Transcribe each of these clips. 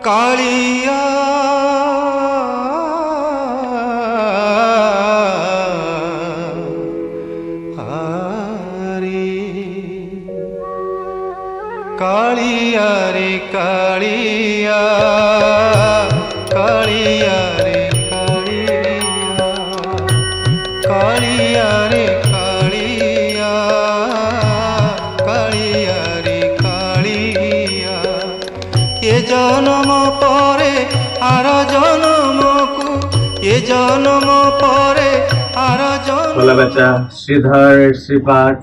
कालिया कालिया रे कालिया कालिया रे कालिया कालिया रे कालिया कालिया रे कालिया ये जन्म परे आर जन्म को ये जन्म परे आर जन्म बोला बेटा श्रीधर श्रीपाठ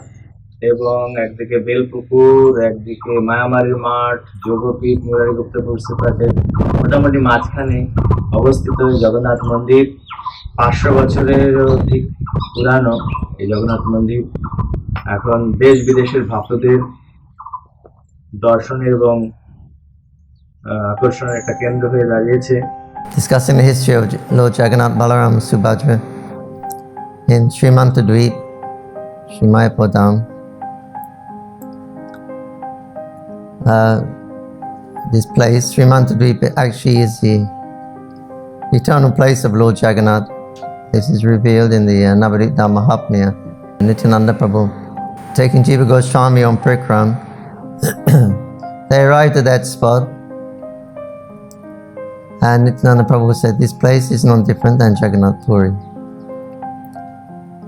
এবং একদিকে বেলপুকুর, একদিকে মায়ামারির মাঠ, যোগপীঠ, মুরারি গুপ্তপুর শ্রীপাঠের মোটামুটি মাঝখানে অবস্থিত জগন্নাথ মন্দির। 500 বছরের অধিক পুরানো এই জগন্নাথ মন্দির এখন দেশ বিদেশের ভক্তদের দর্শনের এবং আকর্ষণের একটা কেন্দ্র হয়ে দাঁড়িয়েছে। Discussing the history of Lord Jagannath Balaram Subhadra in Srimantadweep, Sri Mayapur Dham. This place, Srimantadweep, actually is the eternal place of Lord Jagannath. This is revealed in the Navadvip Dham Mahatmya. Nityananda Prabhu, taking Jiva Goswami on Prikram, they arrived at that spot, and Nityananda Prabhu said, this place is no different than Jagannath Puri.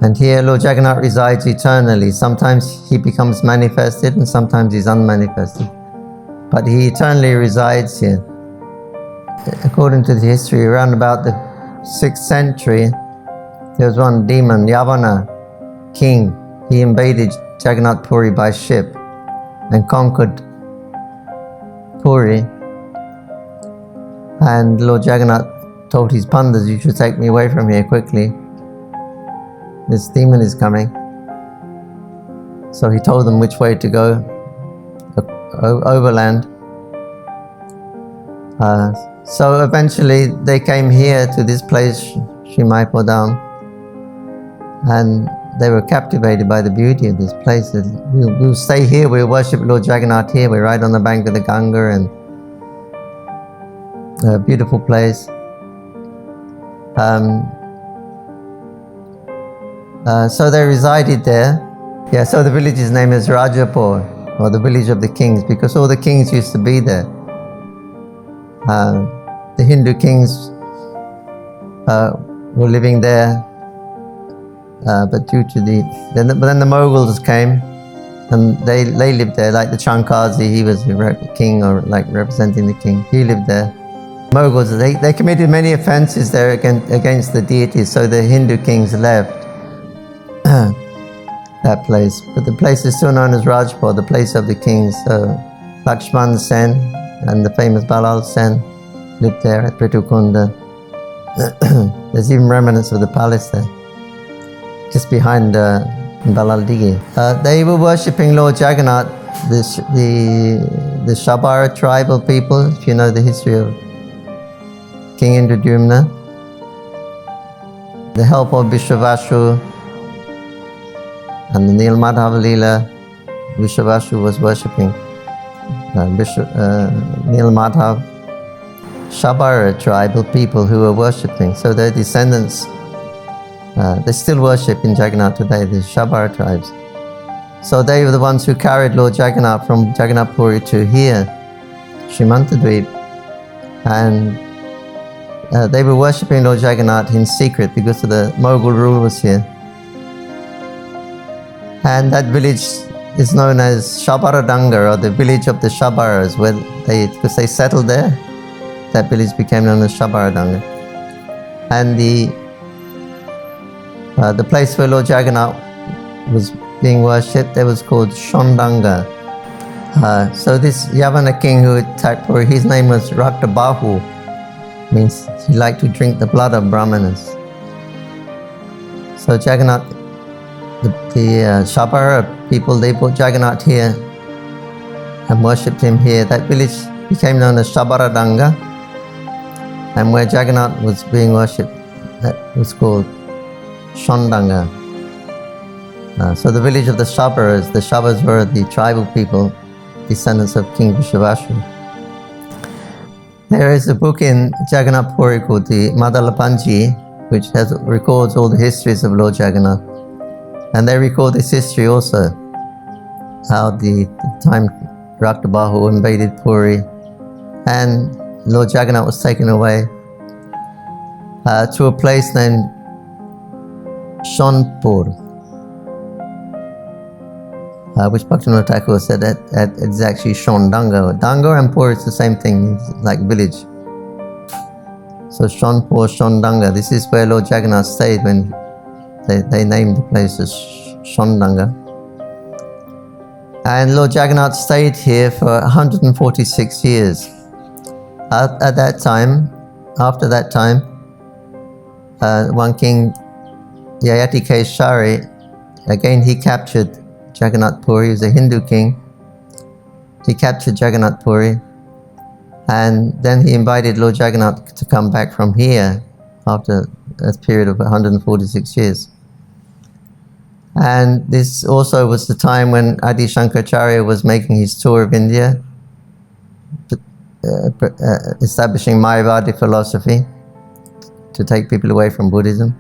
And here Lord Jagannath resides eternally. Sometimes he becomes manifested and sometimes he's unmanifested. But he eternally resides here. According to the history, around about the 6th century, there was one demon, Yavana, king. He invaded Jagannath Puri by ship and conquered Puri. And Lord Jagannath told his pandas, you should take me away from here quickly. This demon is coming. So he told them which way to go, overland. So eventually they came here to this place, Sri Mayapur Dham, and they were captivated by the beauty of this place. We'll stay here, we'll worship Lord Jagannath here, we're right on the bank of the Ganga, and a beautiful place. So they resided there. Yeah, so the village's name is Rajapur, or the village of the kings, because all the kings used to be there. The Hindu kings were living there, but due to then the Mughals came, and they lived there, like the Chankazi, he was the king, or like representing the king, he lived there. Mughals, they committed many offences there against the deities, so the Hindu kings left that place. But the place is still known as Rajapur, the place of the kings. So Lakshman Sen and the famous Balal Sen lived there at Pritukunda. There's even remnants of the palace there, just behind Balal Digi. They were worshipping Lord Jagannath, the Shabara tribal people, if you know the history of King Indradyumna. The help of Vishwavashu and the Nilmadhava Leela, Vishwavashu was worshipping Nilmadhav, Shabara tribal people who were worshipping. So their descendants, they still worship in Jagannath today, the Shabara tribes. So they were the ones who carried Lord Jagannath from Jagannath Puri to here, Srimantadweep, and they were worshipping Lord Jagannath in secret because of the Mughal rulers here. And that village is known as Shabaradanga, or the village of the Shabaras, because they settled there. That village became known as Shabaradanga. And the place where Lord Jagannath was being worshipped, that was called Shondanga. So this Yavana king who attacked Puri, his name was Raktabahu, means he liked to drink the blood of Brahmanas. So Jagannath, the Shabara people, they brought Jagannath here and worshipped him here. That village became known as Shabaradanga, and where Jagannath was being worshipped, that was called Shondanga. So the village of the Shabaras were the tribal people, descendants of King Vishwavashu. There is a book in Jagannath Puri called the Madalapanji, which records all the histories of Lord Jagannath. And they record this history also, how the time Raktabahu invaded Puri and Lord Jagannath was taken away to a place named Shonpur, which Bhaktivinoda Thakur said that it's actually Shondanga. Danga and Pur is the same thing, it's like village. So Shonpur, Shondanga, this is where Lord Jagannath stayed when they named the place as Shondanga. And Lord Jagannath stayed here for 146 years. At that time, after that time, one king, Yayati Keshari, again he captured Jagannath Puri. He was a Hindu king. He captured Jagannath Puri, and then he invited Lord Jagannath to come back from here after a period of 146 years. And this also was the time when Adi Shankaracharya was making his tour of India, establishing Mayavadi philosophy to take people away from Buddhism.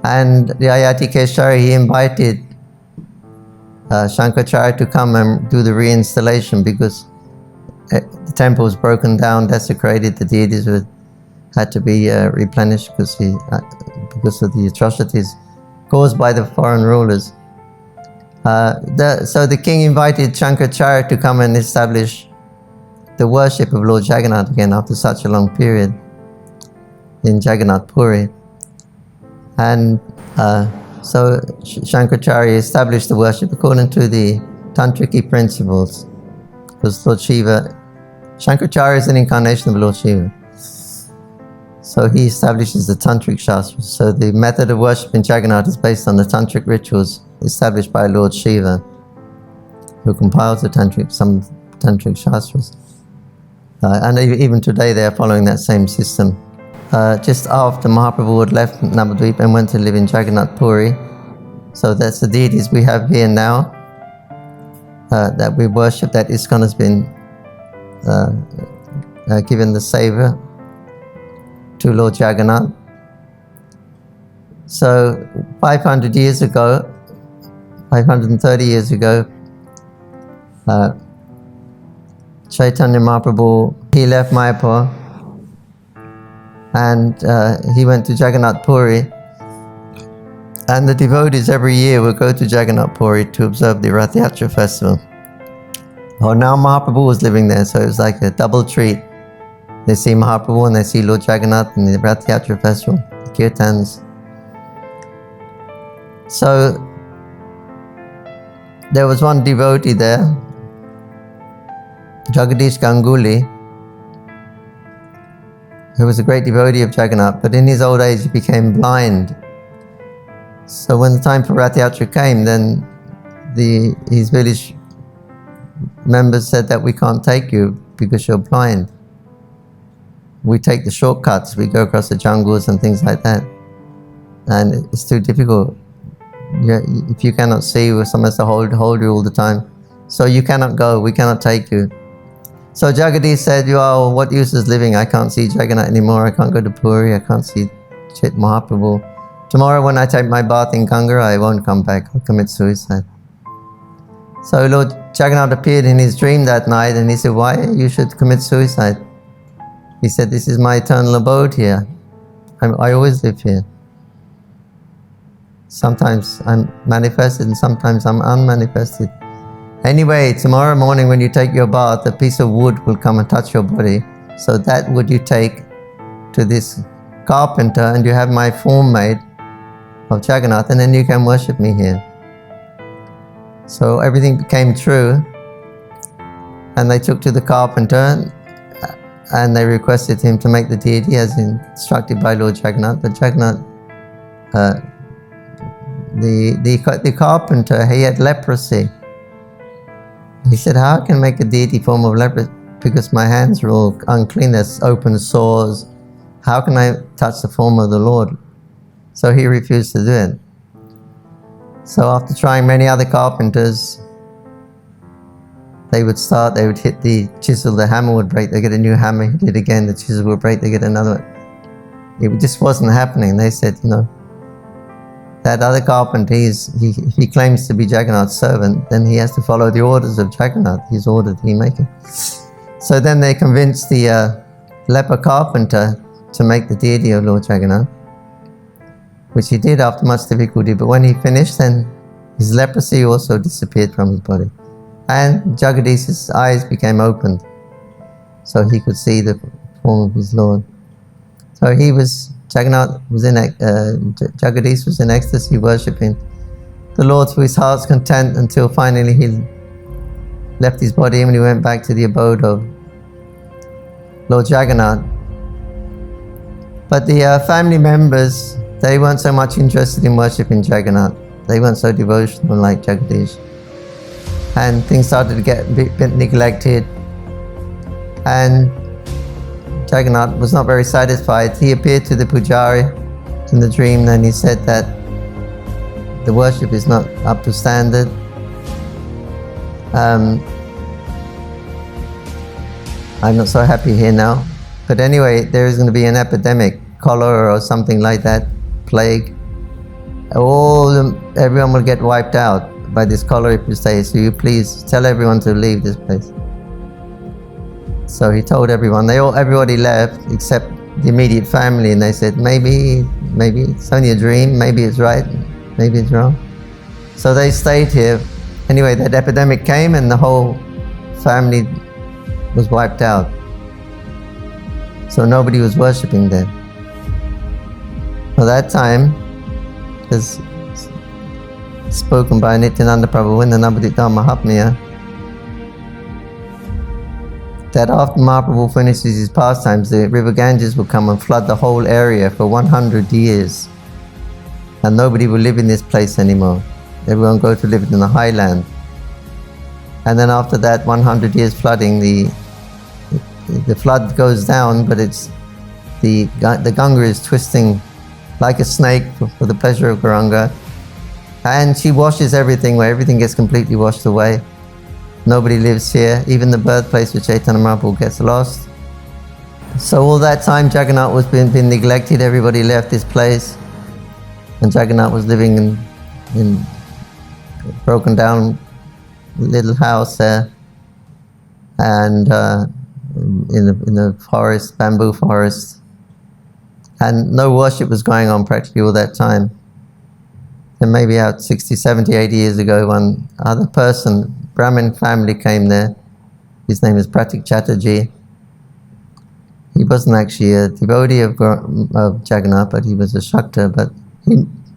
And the Ayati Keshari, he invited Shankaracharya to come and do the reinstallation because the temple was broken down, desecrated, the deities had to be replenished because of the atrocities caused by the foreign rulers. So the king invited Shankaracharya to come and establish the worship of Lord Jagannath again after such a long period in Jagannath Puri. And so Shankaracharya established the worship according to the Tantriki principles. Because Lord Shiva, Shankaracharya is an incarnation of Lord Shiva. So he establishes the Tantric Shastras. So the method of worship in Jagannath is based on the Tantric rituals established by Lord Shiva, who compiles some Tantric Shastras. And even today they are following that same system. Just after Mahaprabhu had left Navadvip and went to live in Jagannath Puri, so that's the deities we have here now that we worship, that ISKCON has been given the saviour to Lord Jagannath. So 530 years ago, Chaitanya Mahaprabhu, he left Mayapur and he went to Jagannath Puri, and the devotees every year would go to Jagannath Puri to observe the Rath Yatra festival. Oh, now Mahaprabhu was living there, so it was like a double treat. They see Mahaprabhu and they see Lord Jagannath in the Rath Yatra festival, the kirtans. So there was one devotee there, Jagadish Ganguly, who was a great devotee of Jagannath, but in his old age he became blind. So when the time for Rath Yatra came, then his village members said that we can't take you because you're blind. We take the shortcuts, we go across the jungles and things like that. And it's too difficult. If you cannot see, someone has to hold you all the time. So you cannot go, we cannot take you. So Jagadish said, what use is living? I can't see Jagannath anymore, I can't go to Puri, I can't see Chit Mahaprabhu. Tomorrow when I take my bath in Ganga, I won't come back, I'll commit suicide. So Lord Jagannath appeared in his dream that night and he said, why you should commit suicide? He said, this is my eternal abode here. I always live here. Sometimes I'm manifested and sometimes I'm unmanifested. Anyway, tomorrow morning when you take your bath, a piece of wood will come and touch your body. So that wood you take to this carpenter and you have my form made of Jagannath, and then you can worship me here. So everything became true, and they took to the carpenter and they requested him to make the deity as instructed by Lord Jagannath. But Jagannath, the carpenter, he had leprosy. He said, how can I make a deity form of leprosy? Because my hands are all unclean, there's open sores. How can I touch the form of the Lord? So he refused to do it. So after trying many other carpenters, they would start, they would hit the chisel, the hammer would break, they get a new hammer, hit it again, the chisel would break, they get another one. It just wasn't happening. They said, that other carpenter, he claims to be Jagannath's servant, then he has to follow the orders of Jagannath, his order he make it. So then they convinced the leper carpenter to make the deity of Lord Jagannath, which he did after much difficulty, but when he finished, then his leprosy also disappeared from his body. And Jagadish's eyes became opened, so he could see the form of his Lord. So Jagannath was Jagadish was in ecstasy, worshipping the Lord to his heart's content, until finally he left his body and he went back to the abode of Lord Jagannath. But the family members, they weren't so much interested in worshipping Jagannath. They weren't so devotional like Jagadish. And things started to get a bit neglected. And Jagannath was not very satisfied. He appeared to the Pujari in the dream, and he said that the worship is not up to standard. I'm not so happy here now. But anyway, there is going to be an epidemic, cholera or something like that, plague. Everyone will get wiped out by this cholera if you stay. So you please tell everyone to leave this place. So he told everyone. Everybody left except the immediate family, and they said, maybe it's only a dream, maybe it's right, maybe it's wrong. So they stayed here. Anyway, that epidemic came and the whole family was wiped out. So nobody was worshipping there. At that time, as spoken by Nityananda Prabhu in the Navadvip Mahatmya, that after Mahaprabhu finishes his pastimes, the river Ganges will come and flood the whole area for 100 years. And nobody will live in this place anymore. Everyone go to live in the highland. And then after that 100 years flooding, the flood goes down, but it's the Ganga is twisting like a snake for the pleasure of Gauranga. And she washes everything, where everything gets completely washed away. Nobody lives here. Even the birthplace of Chaitanya Mahaprabhu gets lost. So all that time Jagannath was been neglected. Everybody left this place, and Jagannath was living in a broken down little house there, and in the forest, bamboo forest, and no worship was going on practically all that time. Then maybe out 60, 70, 80 years ago, one other person, Brahmin family, came there. His name is Pratik Chatterjee. He wasn't actually a devotee of Jagannath, but he was a Shakta. But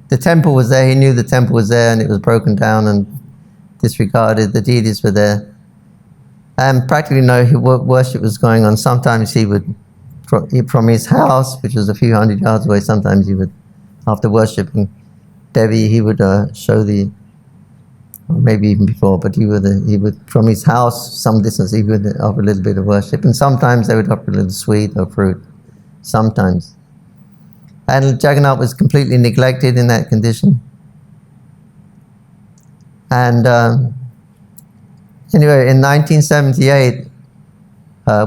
the temple was there. He knew the temple was there, and it was broken down and disregarded. The deities were there, and practically no worship was going on. Sometimes he would, from his house, which was a few hundred yards away, sometimes he would, after worshipping Devi, he would show the, or maybe even before, but he would from his house, some distance, he would offer a little bit of worship, and sometimes they would offer a little sweet or fruit, sometimes. And Jagannath was completely neglected in that condition. And anyway, in 1978,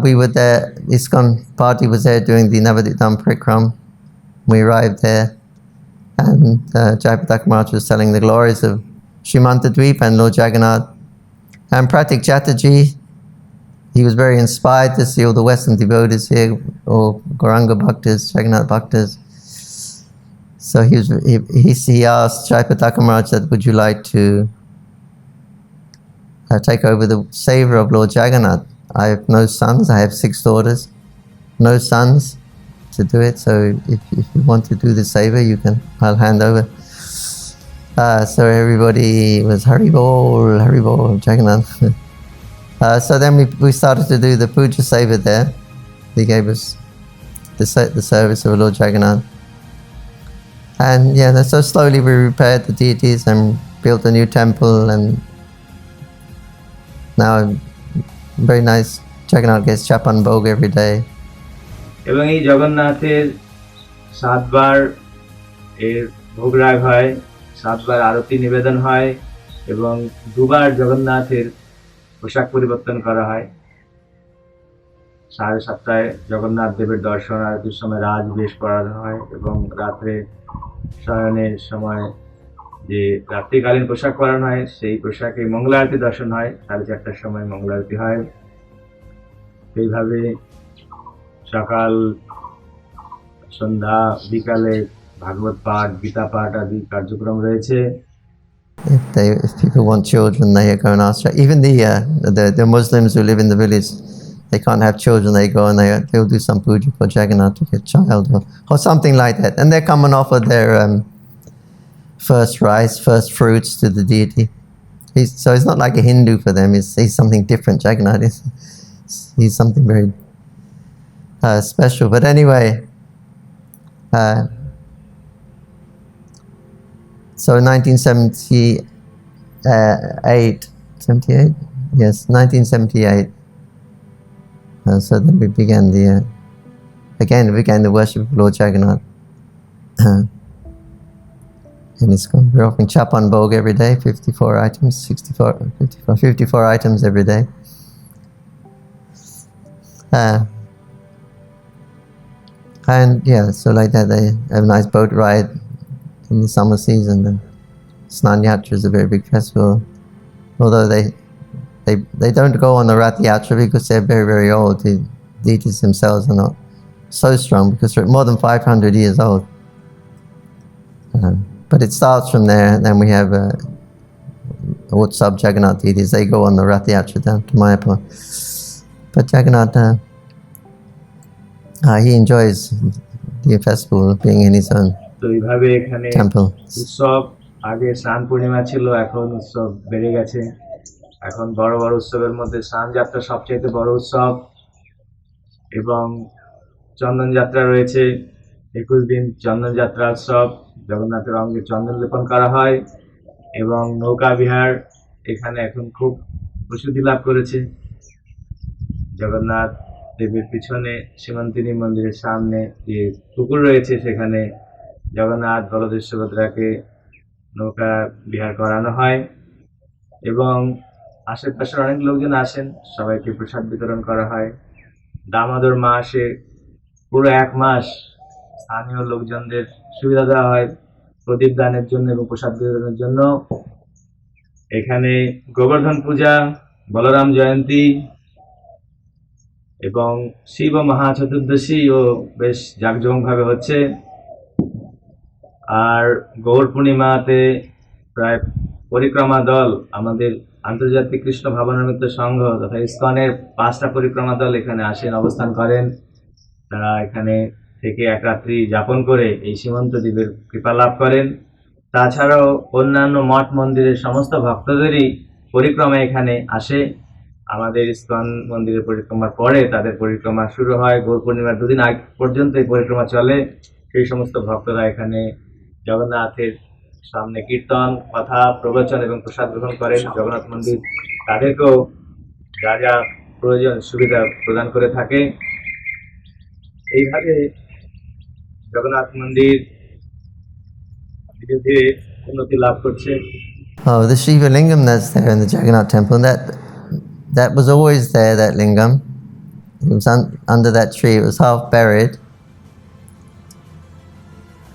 we were there, ISKCON party was there doing the Navadvip Dham Parikram. We arrived there, and Jayapataka Maharaj was telling the glories of Srimanta Dweep and Lord Jagannath. And Pratik Chatterjee, he was very inspired to see all the Western devotees here, all Gauranga Bhaktas, Jagannath Bhaktas. So he asked Jayapataka Maharaj that, would you like to take over the seva of Lord Jagannath? I have no sons, I have 6 daughters, no sons to do it, so if you want to do the seva, I'll hand over. So everybody was Haribol, Jagannath. So then we started to do the puja seva there. He gave us the service of Lord Jagannath. And yeah, so slowly we repaired the deities and built a new temple, and now very nice. Jagannath gets chapan bhog every day. এবং এই জগন্নাথের 7 বার এর ভোগ রাগ হয়, 7 বার আরতি নিবেদন হয়, এবং 2 বার জগন্নাথের পোশাক পরিবর্তন করা হয়। 7:30টায় জগন্নাথ দেবের দর্শন আরতির সময় রাজবেশ পরানো হয় এবং রাত্রে শয়নের সময় যে রাত্রিকালীন পোশাক পরানো হয় সেই পোশাকে মঙ্গল আরতি দর্শন হয়। 4:30টার সময় মঙ্গল আরতি হয়। এইভাবে সকাল, সন্ধ্যা, বিকালে ভাগবত পাঠ, গীতা পাঠ আদি কার্যক্রম রয়েছে। If people want children, they go and ask. Even the Muslims who live in the village, they can't have children. They go and they'll do some puja for Jagannath to get child or something like that. And they come and offer their first rice, first fruits to the deity. So it's not like a Hindu for them. He's something different. Jagannath he's something very special. But anyway. So 1978, 78? Yes, 1978. So then we began the worship of Lord Jagannath. And it's gone. We're offering chapan bhog every day, 54 items, 54 items every day. And yeah, so like that, they have a nice boat ride in the summer season. And Snan Yatra is a very big festival. Although they don't go on the Rath Yatra because they're very, very old. The deities themselves are not so strong because they're more than 500 years old. But it starts from there, and then we have Utsab Jagannath deities. They go on the Rath Yatra down to Mayapur. But Jagannath, he enjoys the festival of being in his own তো এইভাবে এখানে temple. উৎসব, আগে স্নান পূর্ণিমা ছিল, এখন উৎসব বেড়ে গেছে। এখন বড় বড় উৎসবের মধ্যে স্নান যাত্রা সবচেয়ে বড় উৎসব এবং চন্দন যাত্রা রয়েছে। 21 দিন চন্দন যাত্রা উৎসব, জগন্নাথের অঙ্গে চন্দন লেপন করা হয় এবং নৌকা বিহার এখানে এখন খুব প্রসিদ্ধি লাভ করেছে। জগন্নাথ দেবের পিছনে সীমান্তিনী মন্দিরের সামনে যে পুকুর রয়েছে সেখানে জগন্নাথ, বলদেব, সুভদ্রাকে নৌকা বিহার করানো হয় এবং আশেপাশের অনেক লোকজন আসেন, সবাইকে প্রসাদ বিতরণ করা হয়। দামোদর মাসে পুরো 1 মাস স্থানীয় লোকজনদের সুবিধা দেওয়া হয় প্রদীপ দানের জন্য এবং প্রসাদ বিতরণের জন্য। এখানে গোবর্ধন পূজা, বলরাম জয়ন্তী এবং শিব মহা চতুর্দশীও বেশ জাঁকজমকভাবে হচ্ছে। আর গৌর পূর্ণিমাতে প্রায় পরিক্রমা দল, আমাদের আন্তর্জাতিক কৃষ্ণ ভাবনামৃত সংঘ তথা ইসকনের 5টা পরিক্রমা দল এখানে আসেন, অবস্থান করেন। তারা এখানে থেকে এক রাত্রি যাপন করে এই সীমন্ত দ্বীপের কৃপা লাভ করেন। তাছাড়াও অন্যান্য মঠ মন্দিরের সমস্ত ভক্তদেরই পরিক্রমা এখানে আসে। আমাদের ইসকন মন্দিরের পরিক্রমার পরে তাদের পরিক্রমা শুরু হয়। গৌর পূর্ণিমার 2 দিন আগ পর্যন্ত এই পরিক্রমা চলে। সেই সমস্ত ভক্তরা এখানে জগন্নাথের সামনে কীর্তন, কথা, প্রবচন এবং প্রসাদ গ্রহণ করেন। জগন্নাথ মন্দির তাদেরকেও যা যা প্রয়োজন সুবিধা প্রদান করে থাকে। এইভাবে জগন্নাথ মন্দির ধীরে ধীরে উন্নতি লাভ করছে। Oh, the Shiva Lingam that's there in the Jagannath temple, that was always there, that lingam. It was under that tree. It was half buried.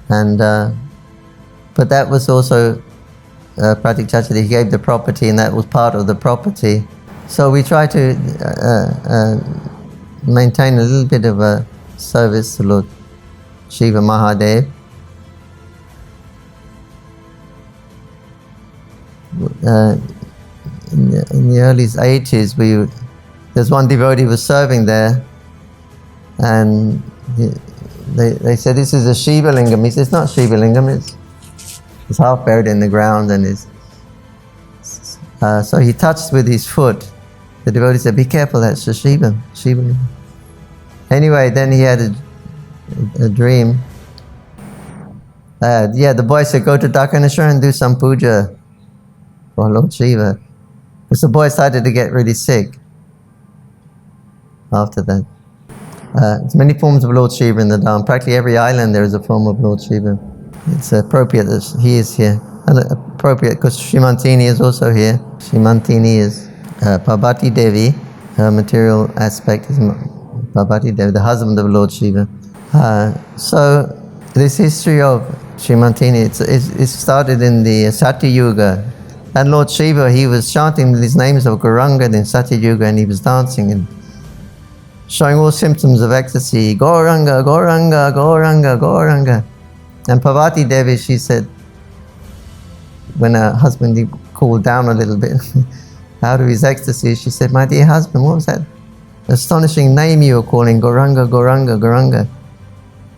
And but that was also Pratik Chachari, he gave the property, and that was part of the property. So we try to maintain a little bit of a service to Lord Shiva Mahadev. In the early 80s, there's one devotee was serving there, and they said, "This is a Shiva Lingam." He says, "It's not Shiva Lingam, it's half buried in the ground." And so he touched with his foot. The devotee said, "Be careful, that's a Shiva Lingam." Anyway, then he had a dream. The boy said, "Go to Dakaneshwar and do some puja for Lord Shiva." Because the boy started to get really sick after that. There's many forms of Lord Shiva in the Dham. Practically every island there is a form of Lord Shiva. It's appropriate that he is here. And appropriate because Shrimantini is also here. Shrimantini is Parvati Devi, her material aspect is Parvati Devi, the husband of Lord Shiva. So this history of Srimantini, it started in the Satya Yuga. And Lord Shiva, he was chanting these names of Gauranga in Satya Yuga, and he was dancing and showing all symptoms of ecstasy. Gauranga, Gauranga, Gauranga, Gauranga. And Parvati Devi, she said, when her husband he cooled down a little bit out of his ecstasy, she said, "My dear husband, what was that astonishing name you were calling? Gauranga, Gauranga, Gauranga.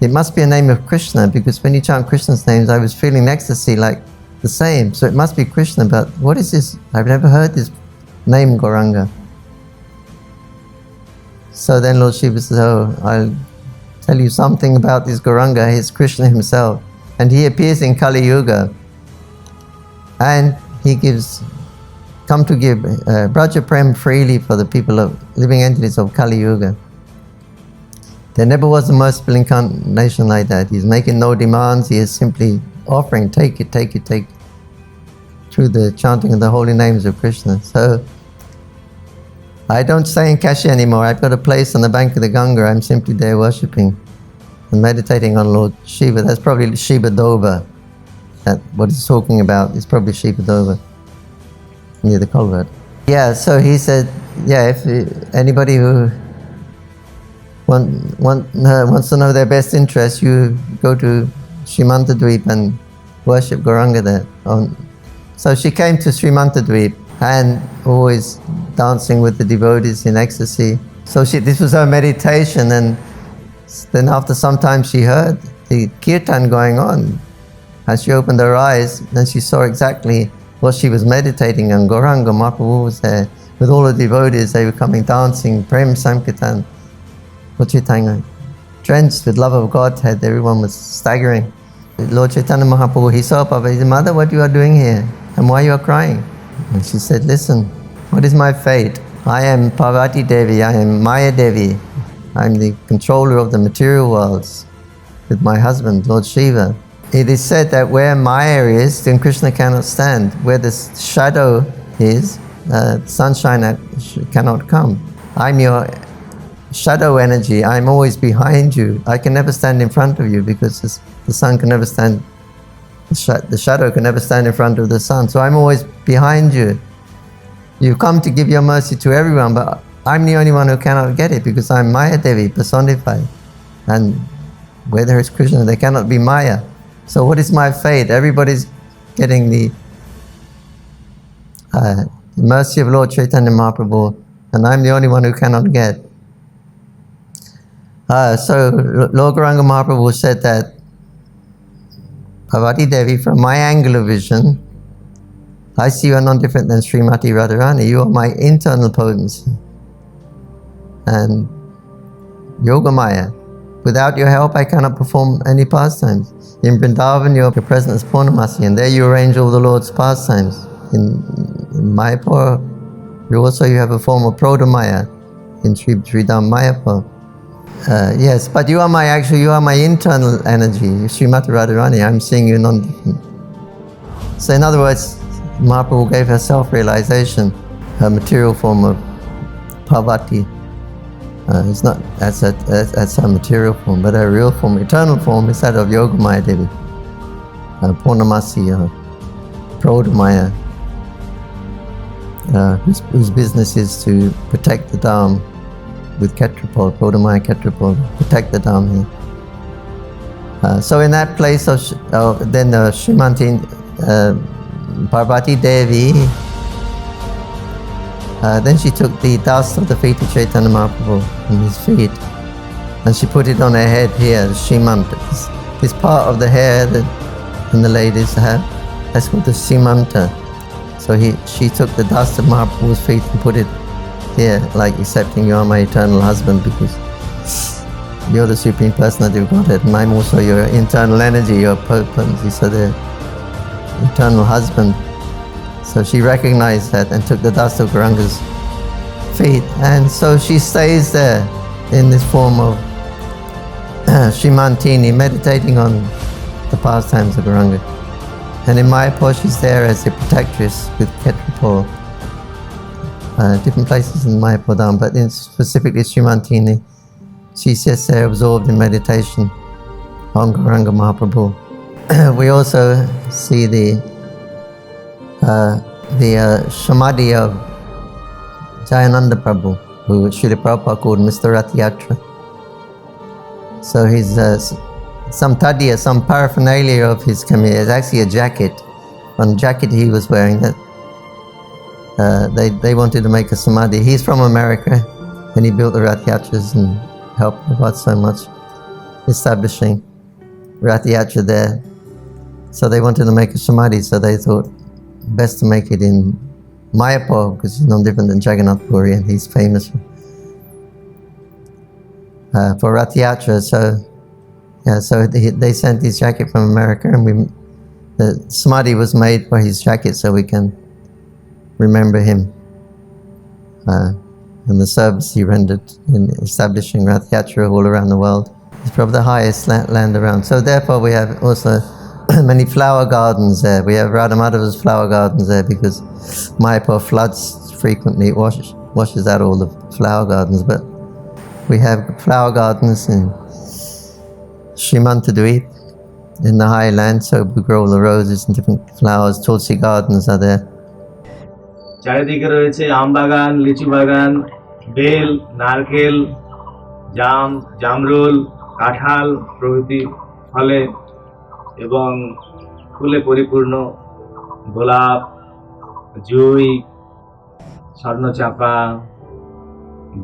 It must be a name of Krishna, because when you chant Krishna's names, I was feeling ecstasy like the same. So it must be Krishna, but what is this? I've never heard this name, Gauranga." So then Lord Shiva says, "Oh, I'll tell you something about this Gauranga. He's Krishna himself. And he appears in Kali Yuga. And he come to give Braja Prem freely for the people of living entities of Kali Yuga. There never was a merciful incarnation like that. He's making no demands. He is simply offering, take it, take it, take it, through the chanting of the holy names of Krishna. So I don't stay in Kashi anymore. I've got a place on the bank of the Ganga. I'm simply there worshipping and meditating on Lord Shiva. That's probably Shiva Dova. That what he's talking about is probably Shiva Dova near the culvert." Yeah, so he said, yeah, if anybody who wants to know their best interest, you go to Srimantadweep and worship Gauranga there. So she came to Srimantadweep and always dancing with the devotees in ecstasy. So this was her meditation, and then after some time she heard the kirtan going on. As she opened her eyes, then she saw exactly what she was meditating on. Gauranga Mahaprabhu was there with all the devotees. They were coming dancing, Prem Sankirtan, Chaitanya, drenched with love of Godhead. Everyone was staggering. Lord Chaitanya Mahaprabhu, he saw Parvati. He said, "Mother, what you are doing here? And why you are crying?" And she said, "Listen, what is my fate? I am Parvati Devi, I am Maya Devi. I am the controller of the material worlds with my husband, Lord Shiva. It is said that where Maya is, then Krishna cannot stand. Where the shadow is, sunshine cannot come. I'm your shadow energy. I'm always behind you. I can never stand in front of you, because the sun can never stand, the shadow can never stand in front of the sun. So I'm always behind you. You come to give your mercy to everyone, but I'm the only one who cannot get it, because I'm Maya Devi personified. And where there is Krishna, there cannot be Maya. So what is my fate? Everybody's getting the mercy of Lord Chaitanya Mahaprabhu, and I'm the only one who cannot get." So Lord Gauranga Mahaprabhu said that, "Parvati Devi, from my angle of vision, I see you are none different than Srimati Radharani. You are my internal potency and Yogamaya. Without your help, I cannot perform any pastimes. In Vrindavan, you are present as Purnamasi, and there you arrange all the Lord's pastimes. In Mayapur, you have a form of Prodamaya in Sri Dham Mayapur. Yes, but you are my internal energy, Srimati Radharani. I'm seeing you non-different." So in other words, Mahaprabhu gave her self-realization, her material form of Parvati. It's not that's her material form, but her real form, eternal form, is that of Yogamaya Devi, Purnamasi, Prodamaya, whose business is to protect the Dham with Ketrapal, Prodamaya Ketrapal, protect the Dham here. So in that place then Srimati Parvati Devi, then she took the dust of the feet of Chaitanya Mahaprabhu on his feet, and she put it on her head here, Shimanta. This part of the hair that the ladies have, that's called the Shimanta. So she took the dust of Mahaprabhu's feet and put it here, like accepting you are my eternal husband, because you're the Supreme Personality of Godhead, and I'm also your internal energy, your potency, so the eternal husband. So she recognized that and took the dust of Gauranga's feet, and so she stays there in this form of Srimantini, meditating on the pastimes of Gauranga. And in Mayapur, she's there as a protectress with Ketrapal. different places in Mayapur Dham, but in specifically Srimantini, she sits there absorbed in meditation on Gauranga Mahaprabhu. We also see the Samadhi of Jananivas Prabhu, who Srila Prabhupada called Mr. Ratiyatra. So he's some tadya, some paraphernalia of his community. It's actually a jacket. On the jacket he was wearing that they wanted to make a samadhi. He's from America, and he built the Ratiyatras and helped Prabhupada so much, establishing Ratiyatra there. So they wanted to make a samadhi, so they thought best to make it in Mayapur, because it's no different than Jagannath Puri, and he's famous for Ratiyatra. So they sent his jacket from America, and the samadhi was made for his jacket, so we can remember him and the service he rendered in establishing Ratiyatra all around the world. It's probably the highest land around. So therefore we have also many flower gardens there. We have Radha Madhava's flower gardens there because Mayapur floods frequently, washes out all the flower gardens. But we have flower gardens in Srimantadweep, in the highland, so we grow all the roses and different flowers. Tulsi gardens are there. চারিদিকে রয়েছে আম বাগান, লিচু বাগান, bell, নারকেল, জাম, জামরুল, কাঁঠাল প্রভৃতি ফলে এবং ফুলে পরিপূর্ণ গোলাপ, জুঁই, স্বর্ণচাপা,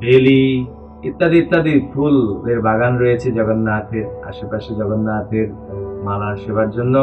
বেলি ইত্যাদি ইত্যাদি ফুলের বাগান রয়েছে জগন্নাথের আশেপাশে, জগন্নাথের মালার সেবার জন্য।